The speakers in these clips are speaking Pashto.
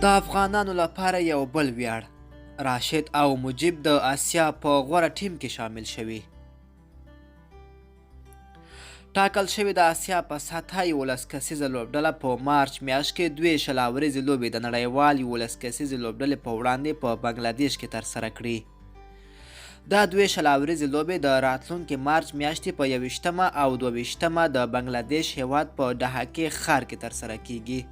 د افغانانو لپاره یو بل ویاړ راشد او مجیب د آسیا په غوره ټیم کې شامل شوي. ټاکل شوې د آسیا په سطحه 11 کسیزه لوبډله په مارچ میاشت کې 22 ورځې لوبې د نړیوال 11 کسیزې لوبډلې په وړاندې په بنګلادیش کې ترسره کړي. دا 22 ورځې لوبې د راتلونکي مارچ میاشتې په 21 او 22 د بنګلادیش هیواد په ډهاکې ښار کې ترسره کیږي.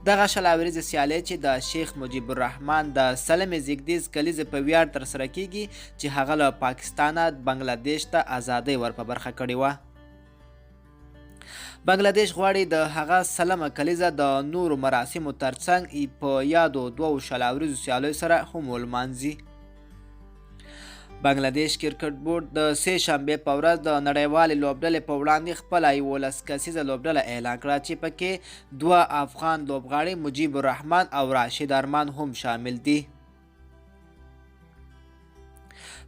دغه شلاوریزې سیالۍ چې د شیخ مجیب الرحمن د سلمې زیږدیز کلیزې په ویاړ ترسره کیږي چې هغه له پاکستانه بنګلادیش ته ازادۍ ور په برخه کړې وه. بنګلادیش غواړي د هغه سلمه کلیزه د نورو مراسمو ترڅنګ په یادو 2 شلاوریزو سیالیو سره هم ولمانځي. بنګلادیش کرکټ بورډ د سه شنبې په ورځ د نړیوالې لوبډلې په وړاندې خپله 11 کسیزه لوبډله اعلان کړه چې پکې 2 افغان لوبغاړي مجیب الرحمن او راشد ارمان هم شامل دي.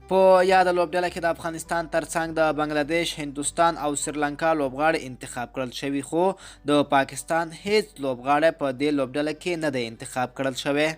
په یاده لوبډله کې د افغانستان ترڅنګ د بنګلادیش، هندوستان او سریلانکا لوبغاړي انتخاب کړل شوي، خو د پاکستان هیڅ لوبغاړی په دې لوبډله کې نه دی انتخاب کړل شوی.